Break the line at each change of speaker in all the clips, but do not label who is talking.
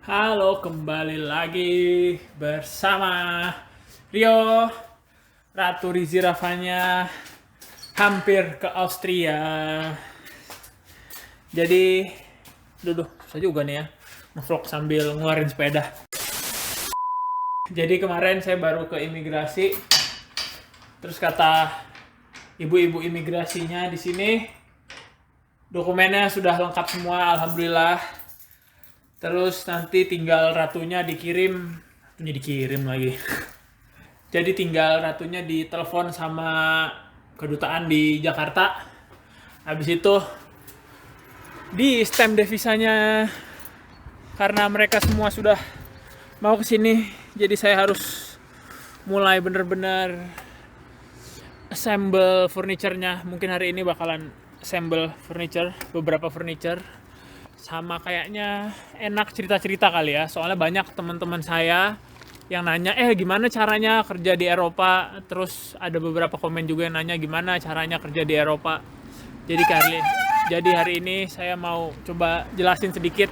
Halo, kembali lagi bersama Rio. Ratu Rizi Ravanya hampir ke Austria. Jadi, duduk susah juga nih ya nge-vlog sambil ngeluarin sepeda. Jadi kemarin saya baru ke imigrasi. Terus kata ibu-ibu imigrasinya di sini, dokumennya sudah lengkap semua, alhamdulillah. Terus nanti tinggal ratunya dikirim lagi. Jadi tinggal ratunya ditelepon sama kedutaan di Jakarta. Habis itu di stamp devisanya karena mereka semua sudah mau ke sini. Jadi saya harus mulai bener-bener assemble furniture-nya. Mungkin hari ini bakalan assemble furniture, beberapa furniture. Sama kayaknya enak cerita-cerita kali ya. Soalnya banyak teman-teman saya yang nanya, gimana caranya kerja di Eropa? Terus ada beberapa komen juga yang nanya gimana caranya kerja di Eropa. Jadi hari ini saya mau coba jelasin sedikit.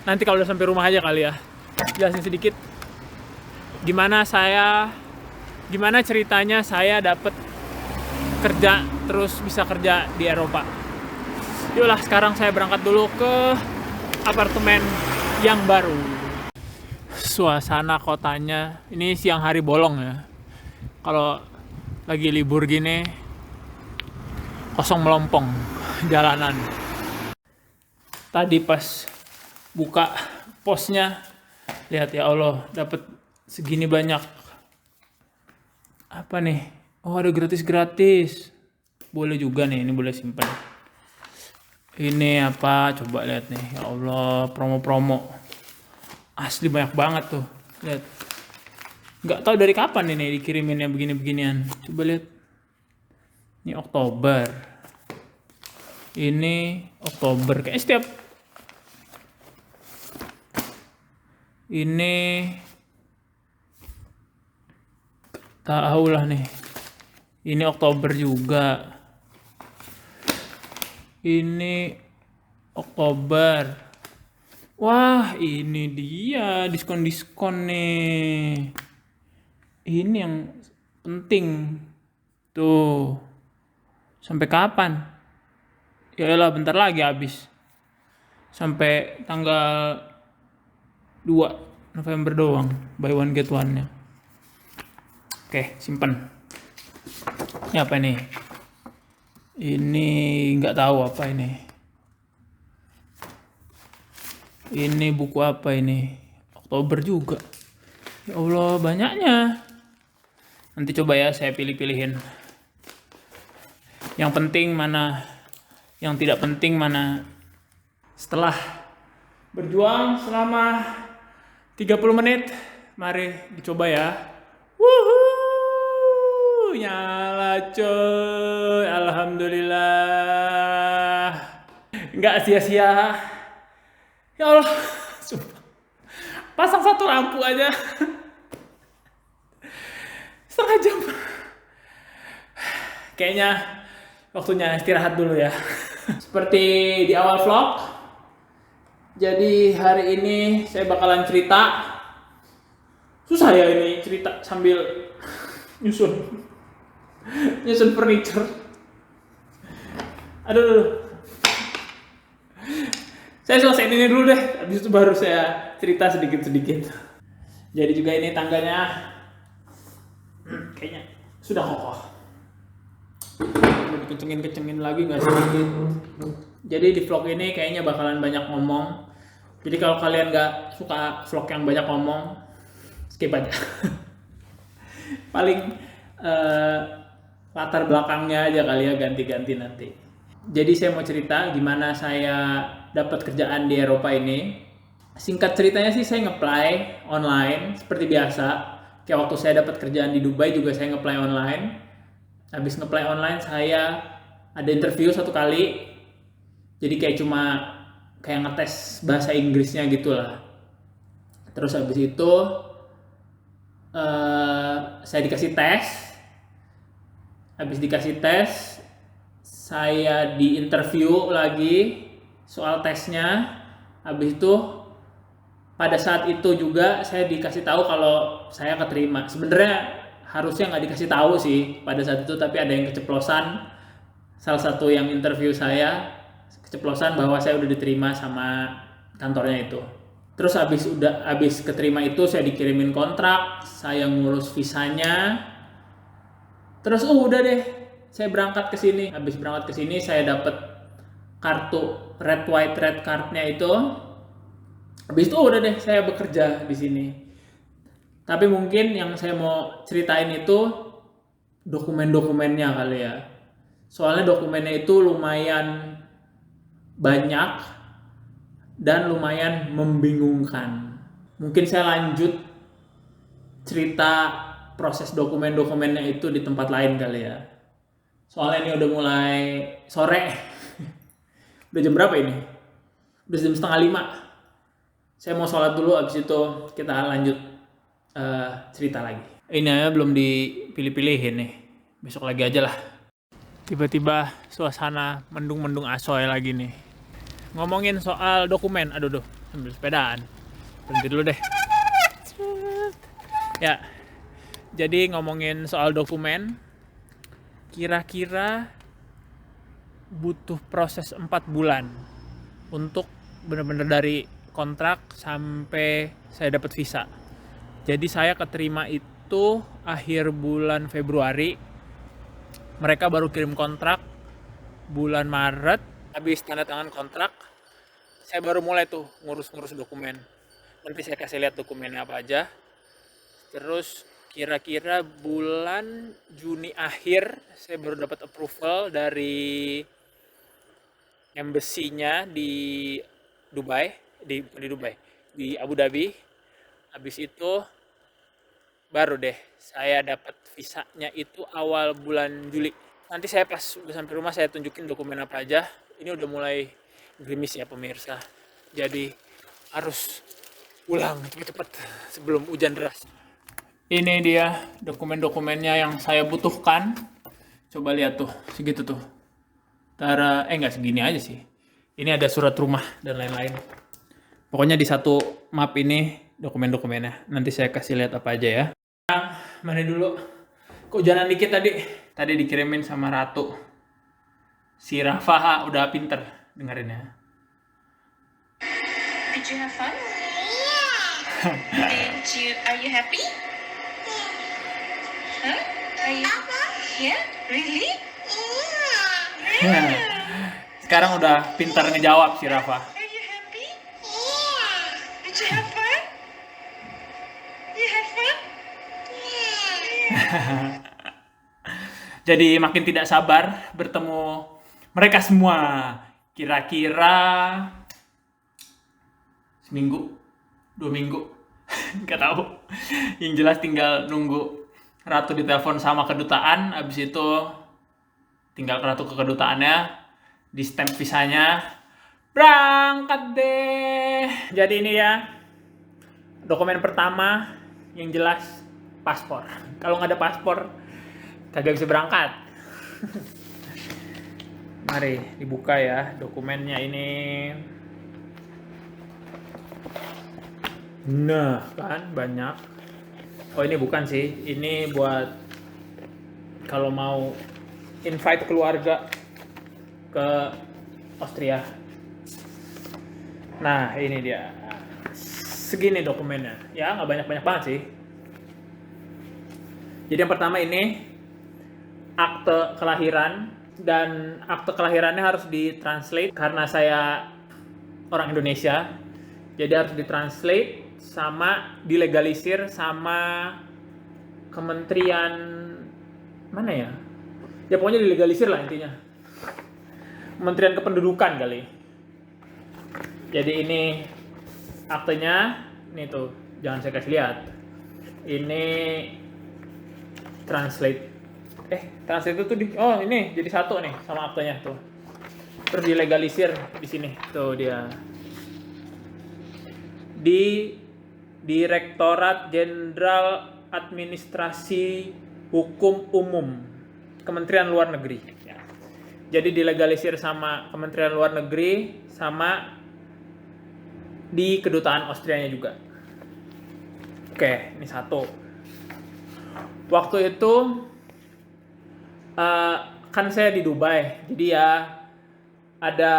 Nanti kalau udah sampai rumah aja kali ya. Jelasin sedikit gimana ceritanya saya dapet kerja terus bisa kerja di Eropa. Yuklah, sekarang saya berangkat dulu ke apartemen yang baru. Suasana kotanya ini siang hari bolong ya. Kalau lagi libur gini kosong melompong jalanan. Tadi pas buka posnya, lihat ya Allah, dapat segini banyak. Apa nih? Oh, ada gratis. Boleh juga nih, ini boleh simpan. Ini apa? Coba lihat nih. Ya Allah, promo-promo. Asli banyak banget tuh. Lihat. Nggak tahu dari kapan ini dikiriminnya begini-beginian. Coba lihat. Ini Oktober. Kayaknya setiap ini tahu lah nih. Ini Oktober juga. Ini Oktober. Wah, ini dia diskon-diskon nih. Ini yang penting. Tuh. Sampai kapan? Yaelah, bentar lagi habis. Sampai tanggal 2 November doang. Buy one get one-nya. Oke, simpen. Ini apa nih? Ini nggak tahu apa ini. Ini buku apa ini? Oktober juga. Ya Allah, banyaknya. Nanti coba ya saya pilih-pilihin. Yang penting mana, yang tidak penting mana. Setelah berjuang selama 30 menit, mari dicoba ya. Wuhuu, nyala coy, alhamdulillah. Nggak sia-sia. Ya Allah, sumpah. Pasang satu lampu aja. Setengah jam. Kayaknya waktunya istirahat dulu ya. Seperti di awal vlog. Jadi hari ini saya bakalan cerita. Susah ya ini cerita sambil nyusun furniture. Aduh. Saya selesaiin ini dulu deh, habis itu baru saya cerita sedikit-sedikit. Jadi juga ini tangganya kayaknya sudah kokoh. Dikencengin lagi nggak sedikit. Jadi di vlog ini kayaknya bakalan banyak ngomong. Jadi kalau kalian nggak suka vlog yang banyak ngomong, skip aja. Paling latar belakangnya aja kali ya, ganti-ganti nanti. Jadi saya mau cerita gimana saya dapat kerjaan di Eropa ini. Singkat ceritanya sih saya nge-apply online seperti biasa. Kayak waktu saya dapat kerjaan di Dubai juga saya nge-apply online. Habis nge-apply online saya ada interview 1 kali. Jadi kayak ngetes bahasa Inggrisnya gitu lah. Terus habis itu saya dikasih tes. Habis dikasih tes, saya di interview lagi soal tesnya. Habis itu pada saat itu juga saya dikasih tahu kalau saya keterima. Sebenarnya harusnya nggak dikasih tahu sih pada saat itu, tapi ada yang keceplosan. Salah satu yang interview saya keceplosan bahwa saya udah diterima sama kantornya itu. Terus habis keterima itu saya dikirimin kontrak, saya ngurus visanya. Terus udah deh, saya berangkat ke sini. Habis berangkat ke sini saya dapat kartu red white red cardnya itu. Habis itu udah deh saya bekerja di sini. Tapi mungkin yang saya mau ceritain itu dokumen-dokumennya kali ya. Soalnya dokumennya itu lumayan banyak dan lumayan membingungkan. Mungkin saya lanjut cerita proses dokumen-dokumennya itu di tempat lain kali ya. Soalnya ini udah mulai sore. Udah jam berapa ini? Udah jam 4:30. Saya mau sholat dulu, abis itu kita lanjut cerita lagi. Ini aja belum dipilih-pilihin nih. Besok lagi aja lah. Tiba-tiba suasana mendung-mendung asoy lagi nih. Ngomongin soal dokumen. Aduh, sambil sepedaan. Berhenti dulu deh. Ya, jadi ngomongin soal dokumen. Kira-kira butuh proses 4 bulan untuk benar-benar dari kontrak sampai saya dapat visa. Jadi saya keterima itu akhir bulan Februari. Mereka baru kirim kontrak bulan Maret. Habis tanda tangan kontrak, saya baru mulai tuh ngurus-ngurus dokumen. Nanti saya kasih lihat dokumennya apa aja. Terus kira-kira bulan Juni akhir saya baru dapat approval dari embassy-nya di Abu Dhabi. Habis itu baru deh saya dapat visanya itu awal bulan Juli. Nanti saya pas udah sampai rumah saya tunjukin dokumen apa aja. Ini udah mulai gerimis ya pemirsa. Jadi harus pulang cepet-cepet sebelum hujan deras. Ini dia dokumen-dokumennya yang saya butuhkan. Coba lihat tuh, segitu tuh. Nggak segini aja sih. Ini ada surat rumah dan lain-lain. Pokoknya di satu map ini dokumen-dokumennya. Nanti saya kasih lihat apa aja ya. Mana dulu? Kehujanan dikit tadi. Tadi dikirimin sama Ratu. Si Rafa udah pinter dengerin ya.
Did you have fun? Are you happy? Huh? Are you? Yeah? Really?
Nah, sekarang udah pintar ngejawab si Rafa.
Are you happy? Did you have fun? You have fun?
Jadi makin tidak sabar bertemu mereka semua. Kira-kira seminggu, 2 minggu, nggak tahu. Yang jelas tinggal nunggu Ratu ditelepon sama kedutaan. Abis itu tinggal Ratu ke kedutaannya, di stamp visanya, berangkat deh. Jadi ini ya dokumen pertama yang jelas paspor. Kalau nggak ada paspor kagak bisa berangkat. Mari dibuka ya dokumennya ini. Nah kan banyak. Oh ini bukan sih, ini buat kalau mau invite keluarga ke Austria. Nah ini dia, segini dokumennya. Ya nggak banyak-banyak banget sih. Jadi yang pertama ini akte kelahiran, dan akte kelahirannya harus ditranslate karena saya orang Indonesia. Jadi harus ditranslate sama dilegalisir sama kementerian mana ya? Ya pokoknya dilegalisir lah intinya. Kementerian Kependudukan kali. Jadi ini aktenya, ini tuh, jangan saya kasih lihat. Ini translate. Translate itu tuh oh ini jadi satu nih sama aktenya tuh. Terus dilegalisir di sini. Tuh dia. Di Direktorat Jenderal Administrasi Hukum Umum Kementerian Luar Negeri ya. Jadi dilegalisir sama Kementerian Luar Negeri sama di kedutaan Austrianya juga. Oke, ini satu. Waktu itu kan saya di Dubai, jadi ya ada,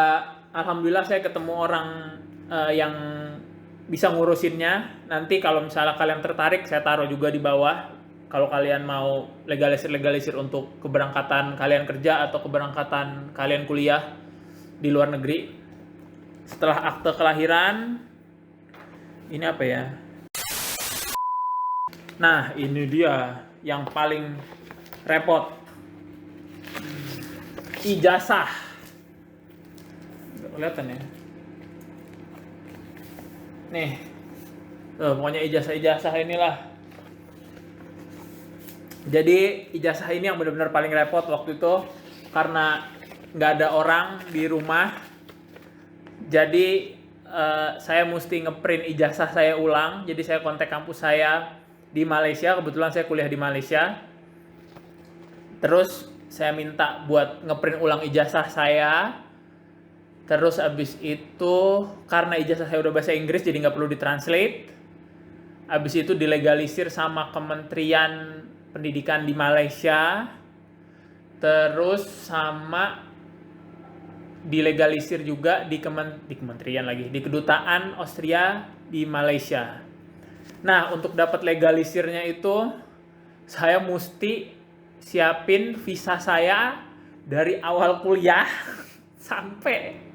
alhamdulillah saya ketemu orang yang bisa ngurusinnya. Nanti kalau misalnya kalian tertarik, saya taruh juga di bawah. Kalau kalian mau legalisir untuk keberangkatan kalian kerja atau keberangkatan kalian kuliah di luar negeri. Setelah akte kelahiran, ini apa ya? Nah, ini dia yang paling repot. Ijazah. Nggak kelihatan ya? Nih, tuh, pokoknya ijazah inilah. Jadi ijazah ini yang benar-benar paling repot waktu itu karena nggak ada orang di rumah. Jadi saya mesti ngeprint ijazah saya ulang. Jadi saya kontak kampus saya di Malaysia. Kebetulan saya kuliah di Malaysia. Terus saya minta buat ngeprint ulang ijazah saya. Terus abis itu karena ijazah saya udah bahasa Inggris jadi nggak perlu ditranslate. Abis itu dilegalisir sama Kementerian Pendidikan di Malaysia. Terus sama dilegalisir juga di kementerian lagi, di kedutaan Austria di Malaysia. Nah, untuk dapat legalisirnya itu saya mesti siapin visa saya dari awal kuliah sampai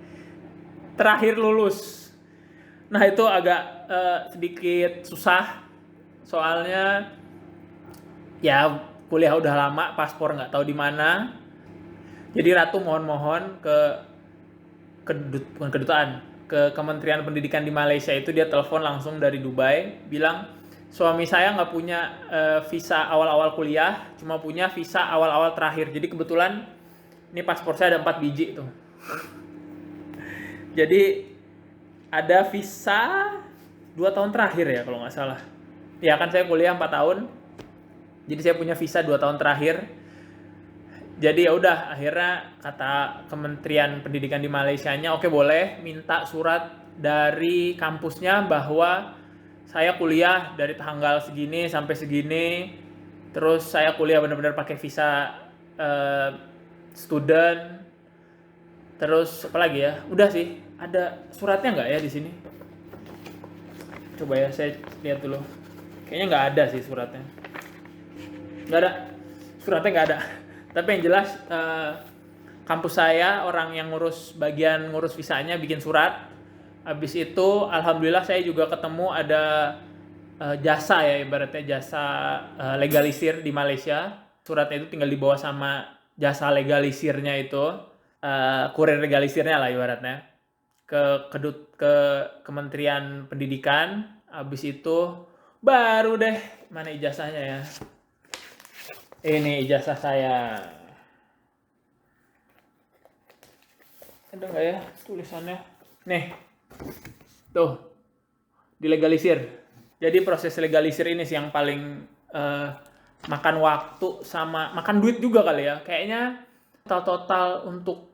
terakhir lulus. Nah, itu agak sedikit susah soalnya ya kuliah udah lama, paspor nggak tahu di mana. Jadi Ratu mohon-mohon bukan kedutaan, ke Kementerian Pendidikan di Malaysia itu, dia telepon langsung dari Dubai, bilang suami saya nggak punya visa awal-awal kuliah, cuma punya visa awal-awal terakhir. Jadi kebetulan ini paspor saya ada 4 biji tuh. Jadi ada visa 2 tahun terakhir ya kalau nggak salah. Ya kan saya kuliah 4 tahun. Jadi saya punya visa 2 tahun terakhir. Jadi ya udah, akhirnya kata Kementerian Pendidikan di Malaysianya, oke boleh minta surat dari kampusnya bahwa saya kuliah dari tanggal segini sampai segini. Terus saya kuliah benar-benar pakai visa student. Terus apa lagi ya? Udah sih, ada suratnya nggak ya di sini? Coba ya saya lihat dulu. Kayaknya nggak ada sih suratnya. Nggak ada, suratnya nggak ada. Tapi yang jelas kampus saya, orang yang ngurus visanya bikin surat. Habis itu alhamdulillah saya juga ketemu ada jasa ya, ibaratnya jasa legalisir di Malaysia. Suratnya itu tinggal dibawa sama jasa legalisirnya itu, kurir legalisirnya lah ibaratnya, ke Kementerian Pendidikan. Habis itu baru deh, mana ijazahnya ya? Ini ijazah saya. Ada nggak ya tulisannya? Nih, tuh, dilegalisir. Jadi proses legalisir ini sih yang paling makan waktu sama makan duit juga kali ya. Kayaknya total untuk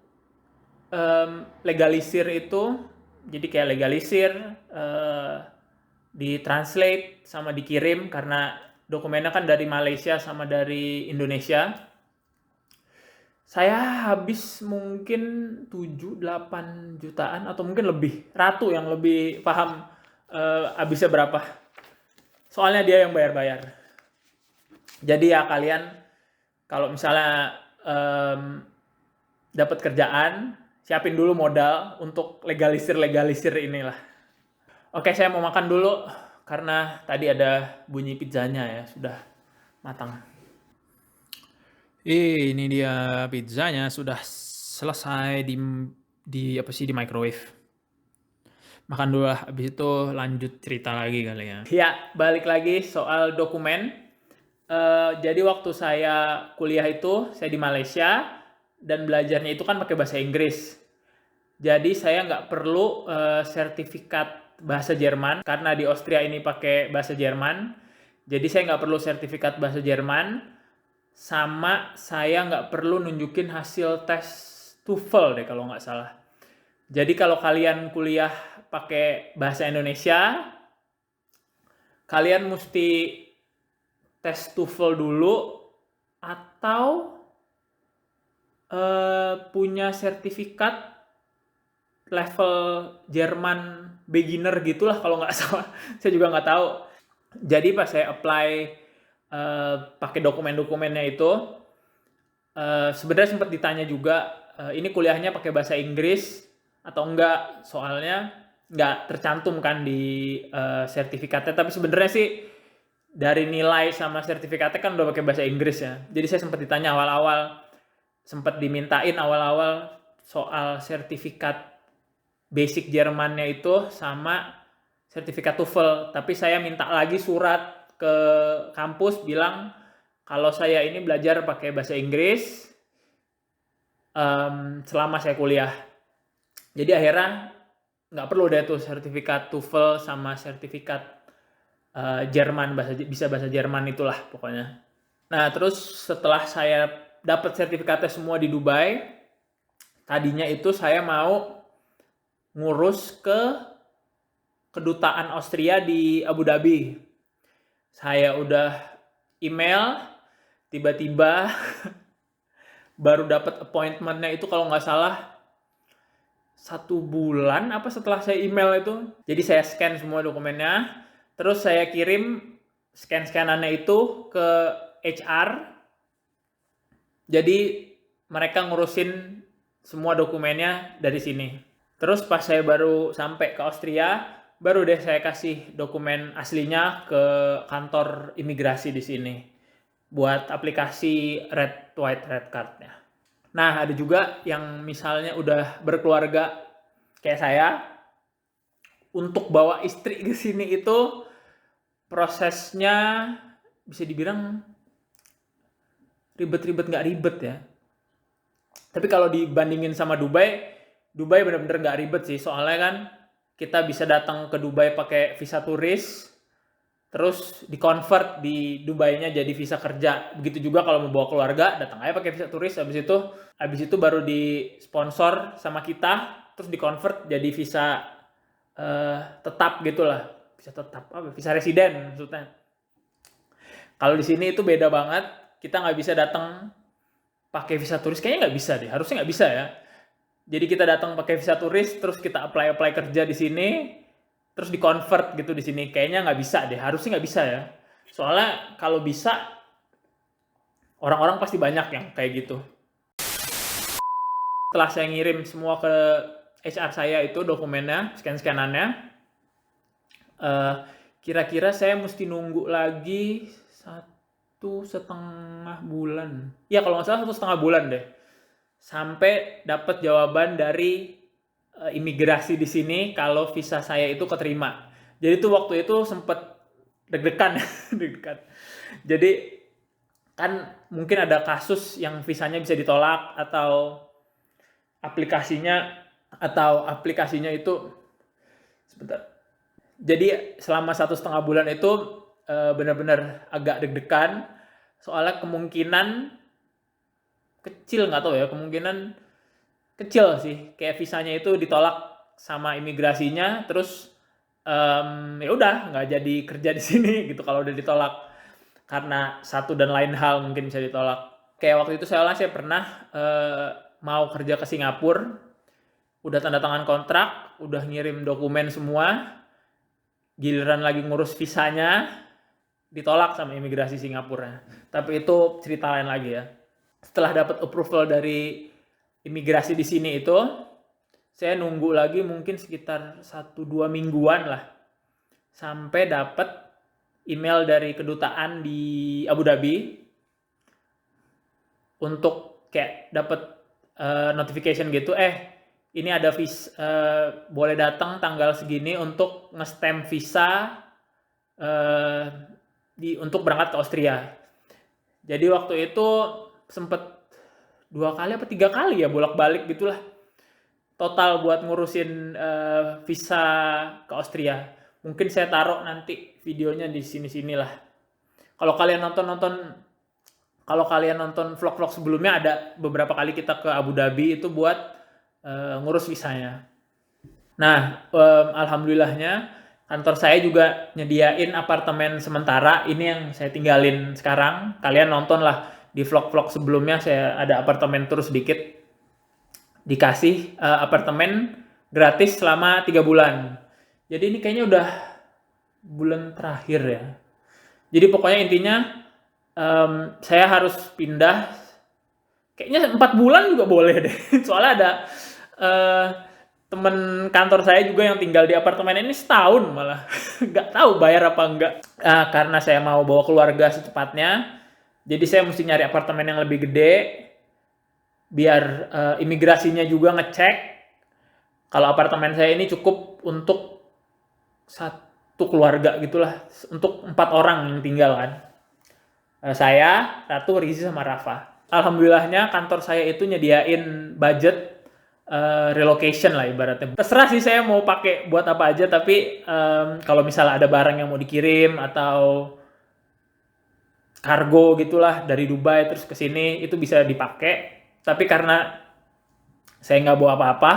legalisir itu, jadi kayak legalisir, ditranslate sama dikirim karena dokumennya kan dari Malaysia sama dari Indonesia. Saya habis mungkin 7-8 jutaan atau mungkin lebih. Ratu yang lebih paham habisnya berapa. Soalnya dia yang bayar-bayar. Jadi ya kalian kalau misalnya dapat kerjaan, siapin dulu modal untuk legalisir inilah. Oke, saya mau makan dulu karena tadi ada bunyi pizzanya ya, sudah matang. Ini dia pizzanya, sudah selesai di microwave. Makan dulu lah, habis itu lanjut cerita lagi kali ya. Ya, balik lagi soal dokumen. Jadi waktu saya kuliah itu, saya di Malaysia, dan belajarnya itu kan pakai bahasa Inggris. Jadi saya nggak perlu sertifikat bahasa Jerman, karena di Austria ini pakai bahasa Jerman. Jadi saya nggak perlu sertifikat bahasa Jerman, sama saya nggak perlu nunjukin hasil tes TOEFL deh kalau nggak salah. Jadi kalau kalian kuliah pakai bahasa Indonesia. Kalian mesti tes TOEFL dulu atau punya sertifikat level Jerman beginner gitulah kalau nggak salah. Saya juga nggak tahu. Jadi pas saya apply pakai dokumen-dokumennya itu, sebenarnya sempat ditanya juga, ini kuliahnya pakai bahasa Inggris atau enggak, soalnya nggak tercantum kan di sertifikatnya. Tapi sebenarnya sih dari nilai sama sertifikatnya kan udah pakai bahasa Inggris ya. Jadi saya sempat ditanya sempat dimintain awal-awal soal sertifikat basic Jermannya itu sama sertifikat TOEFL. Tapi saya minta lagi surat ke kampus bilang kalau saya ini belajar pakai bahasa Inggris selama saya kuliah. Jadi akhirnya nggak perlu deh tuh sertifikat TOEFL sama sertifikat Jerman, bisa bahasa Jerman itulah pokoknya. Nah terus setelah saya dapat sertifikatnya semua di Dubai, tadinya itu saya mau ngurus ke kedutaan Austria di Abu Dhabi. Saya udah email, tiba-tiba baru dapat appointment-nya itu kalau nggak salah 1 bulan apa setelah saya email itu. Jadi saya scan semua dokumennya, terus saya kirim scan-scanannya itu ke HR. Jadi mereka ngurusin semua dokumennya dari sini. Terus pas saya baru sampai ke Austria, baru deh saya kasih dokumen aslinya ke kantor imigrasi di sini buat aplikasi red card-nya. Nah, ada juga yang misalnya udah berkeluarga kayak saya, untuk bawa istri ke sini itu prosesnya bisa dibilang ribet-ribet nggak ribet ya. Tapi kalau dibandingin sama Dubai benar-benar nggak ribet sih. Soalnya kan kita bisa datang ke Dubai pakai visa turis, terus di-convert di Dubai-nya jadi visa kerja. Begitu juga kalau mau bawa keluarga, datang aja pakai visa turis, habis itu baru di-sponsor sama kita, terus di-convert jadi visa tetap gitulah. Visa residen maksudnya. Kalau di sini itu beda banget, kita nggak bisa datang pakai visa turis, kayaknya nggak bisa deh, harusnya nggak bisa ya. Jadi kita datang pakai visa turis, terus kita apply kerja di sini, terus di-convert gitu di sini. Kayaknya nggak bisa deh, harusnya nggak bisa ya. Soalnya kalau bisa, orang-orang pasti banyak yang kayak gitu. Setelah saya ngirim semua ke HR saya itu dokumennya, scan-scanannya, kira-kira saya mesti nunggu lagi 1,5 bulan. Ya kalau nggak salah 1,5 bulan deh. Sampai dapat jawaban dari imigrasi di sini kalau visa saya itu keterima. Jadi tuh waktu itu sempet deg-degan. Jadi kan mungkin ada kasus yang visanya bisa ditolak atau aplikasinya itu sebentar. Jadi selama 1,5 bulan itu benar-benar agak deg-degan, soalnya kemungkinan kecil, nggak tahu ya, kemungkinan kecil sih kayak visanya itu ditolak sama imigrasinya, terus ya udah nggak jadi kerja di sini gitu kalau udah ditolak karena satu dan lain hal mungkin bisa ditolak. Kayak waktu itu saya pernah mau kerja ke Singapura, udah tanda tangan kontrak, udah ngirim dokumen semua, giliran lagi ngurus visanya ditolak sama imigrasi Singapura. Tapi itu cerita lain lagi ya. Setelah dapat approval dari imigrasi di sini itu, saya nunggu lagi mungkin sekitar 1-2 mingguan lah sampai dapat email dari kedutaan di Abu Dhabi untuk kayak dapat notification gitu, ini ada visa, boleh datang tanggal segini untuk nge-stamp visa untuk berangkat ke Austria. Jadi waktu itu sempet 2 kali apa 3 kali ya bolak-balik gitulah total buat ngurusin visa ke Austria. Mungkin saya taruh nanti videonya di sini-sini lah. Kalau kalian nonton vlog-vlog sebelumnya, ada beberapa kali kita ke Abu Dhabi itu buat ngurus visanya. Nah, alhamdulillahnya kantor saya juga nyediain apartemen sementara. Ini yang saya tinggalin sekarang. Kalian nonton lah di vlog-vlog sebelumnya, saya ada apartemen tour sedikit. Dikasih apartemen gratis selama 3 bulan. Jadi ini kayaknya udah bulan terakhir ya. Jadi pokoknya intinya saya harus pindah. Kayaknya 4 bulan juga boleh deh. Soalnya ada eh, temen kantor saya juga yang tinggal di apartemen ini setahun malah. Nggak tahu bayar apa enggak. Karena saya mau bawa keluarga secepatnya, jadi saya mesti nyari apartemen yang lebih gede, biar imigrasinya juga ngecek kalau apartemen saya ini cukup untuk satu keluarga gitulah, untuk 4 orang yang tinggal kan. Saya, Ratu, Rizi, sama Rafa. Alhamdulillahnya kantor saya itu nyediain budget relocation lah ibaratnya. Terserah sih saya mau pakai buat apa aja, tapi kalau misalnya ada barang yang mau dikirim atau kargo gitulah dari Dubai terus ke sini, itu bisa dipakai. Tapi karena saya nggak bawa apa-apa,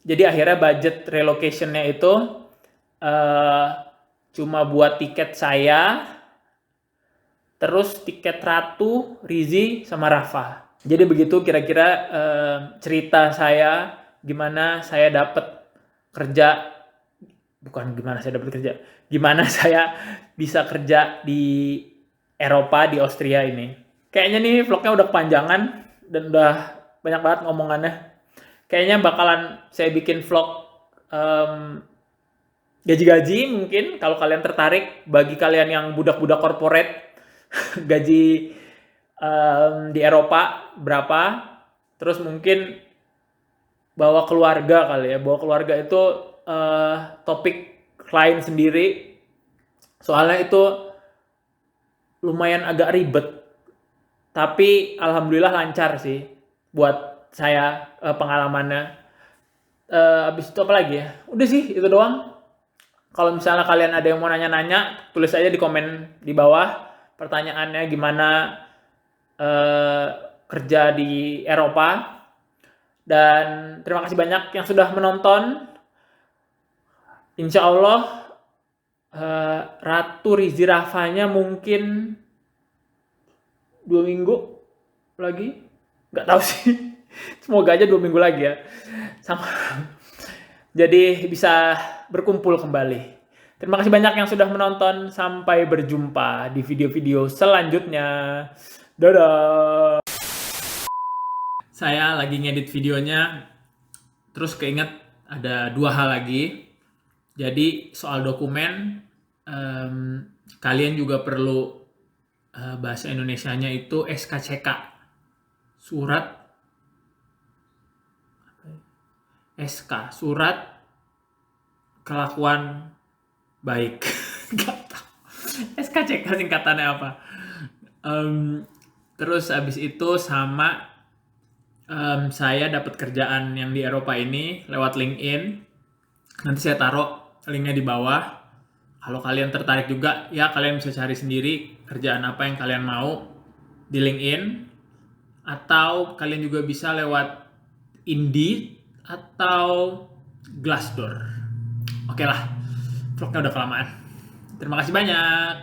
jadi akhirnya budget relocationnya itu eh, cuma buat tiket saya, terus tiket Ratu, Rizi, sama Rafa. Jadi begitu kira-kira cerita saya gimana saya dapat kerja, bukan gimana saya dapat kerja, gimana saya bisa kerja di Eropa, di Austria ini. Kayaknya nih vlognya udah kepanjangan dan udah banyak banget ngomongannya. Kayaknya bakalan saya bikin vlog gaji-gaji mungkin kalau kalian tertarik. Bagi kalian yang budak-budak corporate, gaji di Eropa berapa, terus mungkin bawa keluarga kali ya. Bawa keluarga itu topik lain sendiri, soalnya itu lumayan agak ribet, tapi alhamdulillah lancar sih buat saya pengalamannya. Abis itu apa lagi ya, udah sih itu doang. Kalau misalnya kalian ada yang mau nanya-nanya, tulis aja di komen di bawah pertanyaannya gimana eh, kerja di Eropa. Dan terima kasih banyak yang sudah menonton. Insya Allah Ratu Rizi Rafanya mungkin 2 minggu lagi, nggak tahu sih. Semoga aja 2 minggu lagi ya. Sama. Jadi bisa berkumpul kembali. Terima kasih banyak yang sudah menonton. Sampai berjumpa di video-video selanjutnya. Dadah. Saya lagi ngedit videonya, terus keinget ada 2 hal lagi. Jadi soal dokumen, kalian juga perlu bahasa Indonesianya itu SKCK, surat SK, surat kelakuan baik. Gak tahu SKCK singkatannya apa. Terus abis itu sama saya dapat kerjaan yang di Eropa ini lewat LinkedIn. Nanti saya taruh linknya di bawah. Kalau kalian tertarik juga, ya kalian bisa cari sendiri kerjaan apa yang kalian mau di LinkedIn. Atau kalian juga bisa lewat Indeed atau Glassdoor. Oke lah, vlognya udah kelamaan. Terima kasih banyak.